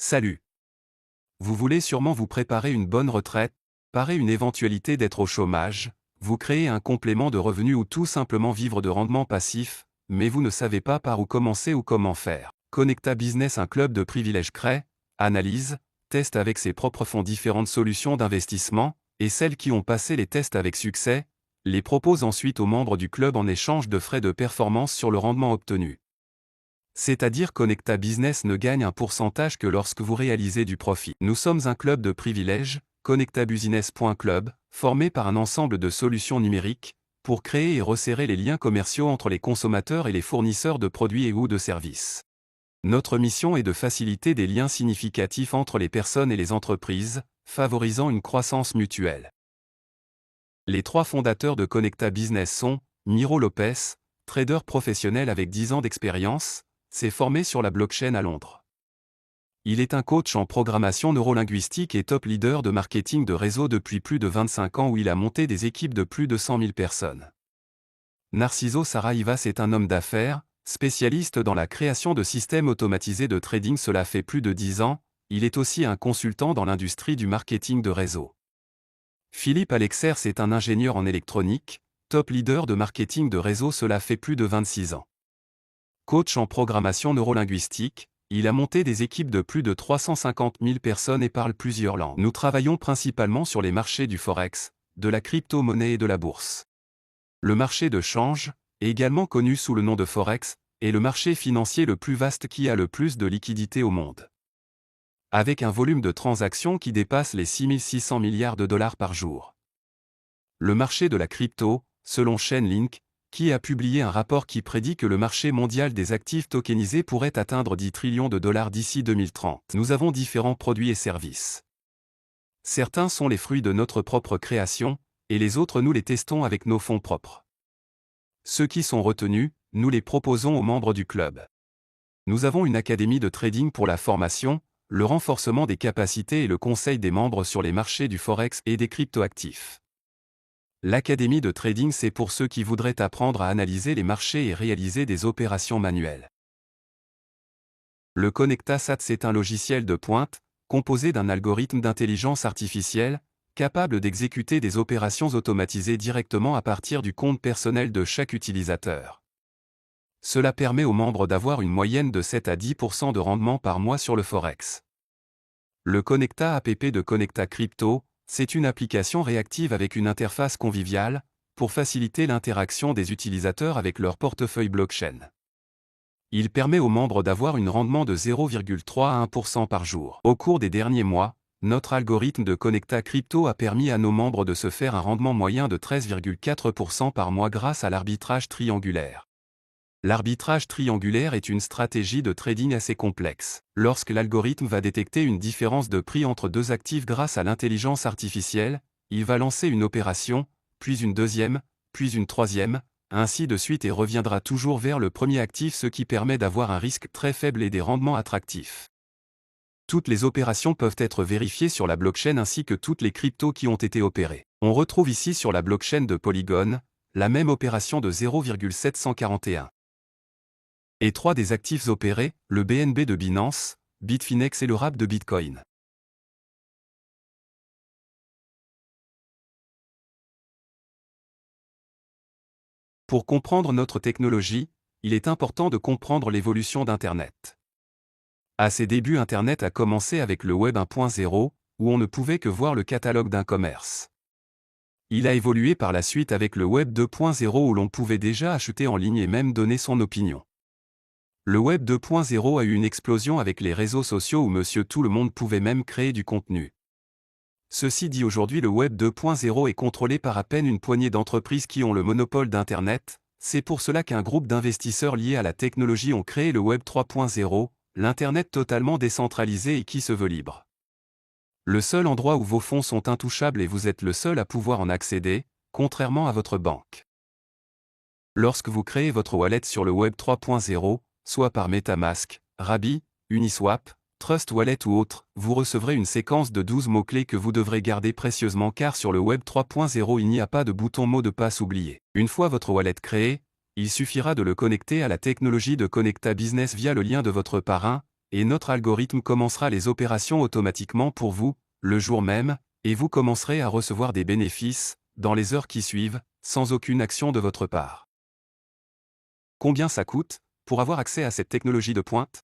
Salut. Vous voulez sûrement vous préparer une bonne retraite, parer une éventualité d'être au chômage, vous créer un complément de revenu ou tout simplement vivre de rendements passifs, mais vous ne savez pas par où commencer ou comment faire. Connecta Business, un club de privilèges, crée, analyse, teste avec ses propres fonds différentes solutions d'investissement, et celles qui ont passé les tests avec succès, les propose ensuite aux membres du club en échange de frais de performance sur le rendement obtenu. C'est-à-dire Connecta Business ne gagne un pourcentage que lorsque vous réalisez du profit. Nous sommes un club de privilèges, connectabusiness.club, formé par un ensemble de solutions numériques, pour créer et resserrer les liens commerciaux entre les consommateurs et les fournisseurs de produits et ou de services. Notre mission est de faciliter des liens significatifs entre les personnes et les entreprises, favorisant une croissance mutuelle. Les trois fondateurs de Connecta Business sont Miro Lopez, trader professionnel avec 10 ans d'expérience, s'est formé sur la blockchain à Londres. Il est un coach en programmation neurolinguistique et top leader de marketing de réseau depuis plus de 25 ans où il a monté des équipes de plus de 100 000 personnes. Narciso Sarraivas est un homme d'affaires, spécialiste dans la création de systèmes automatisés de trading. Cela fait plus de 10 ans, il est aussi un consultant dans l'industrie du marketing de réseau. Philippe Alexers est un ingénieur en électronique, top leader de marketing de réseau. Cela fait plus de 26 ans. Coach en programmation neurolinguistique, il a monté des équipes de plus de 350 000 personnes et parle plusieurs langues. Nous travaillons principalement sur les marchés du forex, de la crypto-monnaie et de la bourse. Le marché de change, également connu sous le nom de forex, est le marché financier le plus vaste qui a le plus de liquidités au monde. Avec un volume de transactions qui dépasse les 6 600 milliards de dollars par jour. Le marché de la crypto, selon Chainlink, qui a publié un rapport qui prédit que le marché mondial des actifs tokenisés pourrait atteindre 10 trillions de dollars d'ici 2030. Nous avons différents produits et services. Certains sont les fruits de notre propre création, et les autres nous les testons avec nos fonds propres. Ceux qui sont retenus, nous les proposons aux membres du club. Nous avons une académie de trading pour la formation, le renforcement des capacités et le conseil des membres sur les marchés du forex et des cryptoactifs. L'académie de trading, c'est pour ceux qui voudraient apprendre à analyser les marchés et réaliser des opérations manuelles. Le Connecta SAT, c'est un logiciel de pointe, composé d'un algorithme d'intelligence artificielle, capable d'exécuter des opérations automatisées directement à partir du compte personnel de chaque utilisateur. Cela permet aux membres d'avoir une moyenne de 7 à 10% de rendement par mois sur le Forex. Le Connecta app de Connecta Crypto, c'est une application réactive avec une interface conviviale, pour faciliter l'interaction des utilisateurs avec leur portefeuille blockchain. Il permet aux membres d'avoir un rendement de 0,3 à 1% par jour. Au cours des derniers mois, notre algorithme de Connecta Crypto a permis à nos membres de se faire un rendement moyen de 13,4% par mois grâce à l'arbitrage triangulaire. L'arbitrage triangulaire est une stratégie de trading assez complexe. Lorsque l'algorithme va détecter une différence de prix entre deux actifs grâce à l'intelligence artificielle, il va lancer une opération, puis une deuxième, puis une troisième, ainsi de suite et reviendra toujours vers le premier actif, ce qui permet d'avoir un risque très faible et des rendements attractifs. Toutes les opérations peuvent être vérifiées sur la blockchain ainsi que toutes les cryptos qui ont été opérées. On retrouve ici sur la blockchain de Polygon, la même opération de 0,741. Et 3 des actifs opérés, le BNB de Binance, Bitfinex et le RAP de Bitcoin. Pour comprendre notre technologie, il est important de comprendre l'évolution d'Internet. À ses débuts, Internet a commencé avec le Web 1.0, où on ne pouvait que voir le catalogue d'un commerce. Il a évolué par la suite avec le Web 2.0 où l'on pouvait déjà acheter en ligne et même donner son opinion. Le Web 2.0 a eu une explosion avec les réseaux sociaux où monsieur tout le monde pouvait même créer du contenu. Ceci dit, aujourd'hui le Web 2.0 est contrôlé par à peine une poignée d'entreprises qui ont le monopole d'Internet, c'est pour cela qu'un groupe d'investisseurs liés à la technologie ont créé le Web 3.0, l'Internet totalement décentralisé et qui se veut libre. Le seul endroit où vos fonds sont intouchables et vous êtes le seul à pouvoir en accéder, contrairement à votre banque. Lorsque vous créez votre wallet sur le Web 3.0, soit par MetaMask, Rabby, Uniswap, Trust Wallet ou autre, vous recevrez une séquence de 12 mots-clés que vous devrez garder précieusement car sur le Web 3.0 il n'y a pas de bouton mot de passe oublié. Une fois votre wallet créé, il suffira de le connecter à la technologie de Connecta Business via le lien de votre parrain, et notre algorithme commencera les opérations automatiquement pour vous, le jour même, et vous commencerez à recevoir des bénéfices, dans les heures qui suivent, sans aucune action de votre part. Combien ça coûte, pour avoir accès à cette technologie de pointe?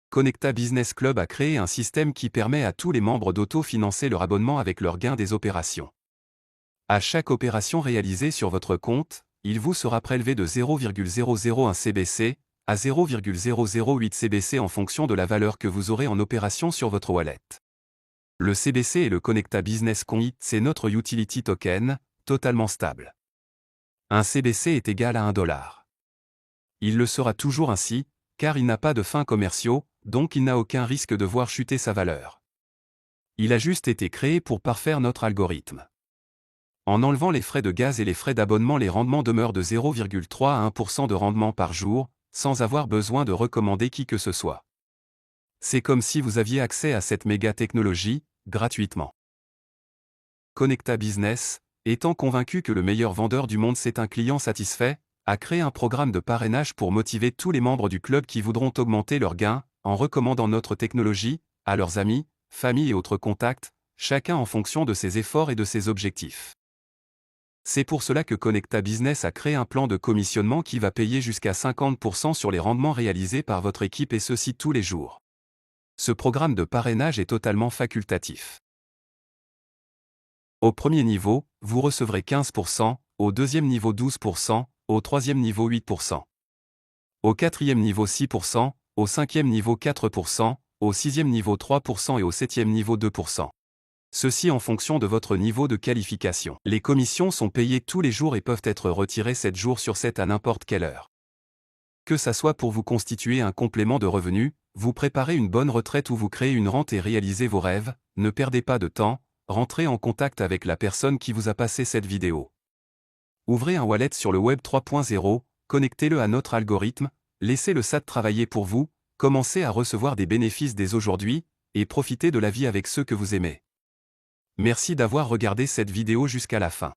Connecta Business Club a créé un système qui permet à tous les membres d'auto-financer leur abonnement avec leur gain des opérations. À chaque opération réalisée sur votre compte, il vous sera prélevé de 0,001 CBC à 0,008 CBC en fonction de la valeur que vous aurez en opération sur votre wallet. Le CBC et le Connecta Business Coin, c'est notre utility token, totalement stable. Un CBC est égal à $1. Il le sera toujours ainsi, car il n'a pas de fins commerciaux, donc il n'a aucun risque de voir chuter sa valeur. Il a juste été créé pour parfaire notre algorithme. En enlevant les frais de gaz et les frais d'abonnement, les rendements demeurent de 0,3 à 1% de rendement par jour, sans avoir besoin de recommander qui que ce soit. C'est comme si vous aviez accès à cette méga technologie, gratuitement. Connecta Business, étant convaincu que le meilleur vendeur du monde c'est un client satisfait, a créé un programme de parrainage pour motiver tous les membres du club qui voudront augmenter leurs gains, en recommandant notre technologie, à leurs amis, familles et autres contacts, chacun en fonction de ses efforts et de ses objectifs. C'est pour cela que Connecta Business a créé un plan de commissionnement qui va payer jusqu'à 50% sur les rendements réalisés par votre équipe et ceci tous les jours. Ce programme de parrainage est totalement facultatif. Au premier niveau, vous recevrez 15%, au deuxième niveau 12%, au troisième niveau 8%. Au quatrième niveau 6%, au cinquième niveau 4%, au sixième niveau 3% et au septième niveau 2%. Ceci en fonction de votre niveau de qualification. Les commissions sont payées tous les jours et peuvent être retirées 7 jours sur 7 à n'importe quelle heure. Que ça soit pour vous constituer un complément de revenus, vous préparer une bonne retraite ou vous créer une rente et réaliser vos rêves, ne perdez pas de temps, rentrez en contact avec la personne qui vous a passé cette vidéo. Ouvrez un wallet sur le Web 3.0, connectez-le à notre algorithme, laissez le SAT travailler pour vous, commencez à recevoir des bénéfices dès aujourd'hui, et profitez de la vie avec ceux que vous aimez. Merci d'avoir regardé cette vidéo jusqu'à la fin.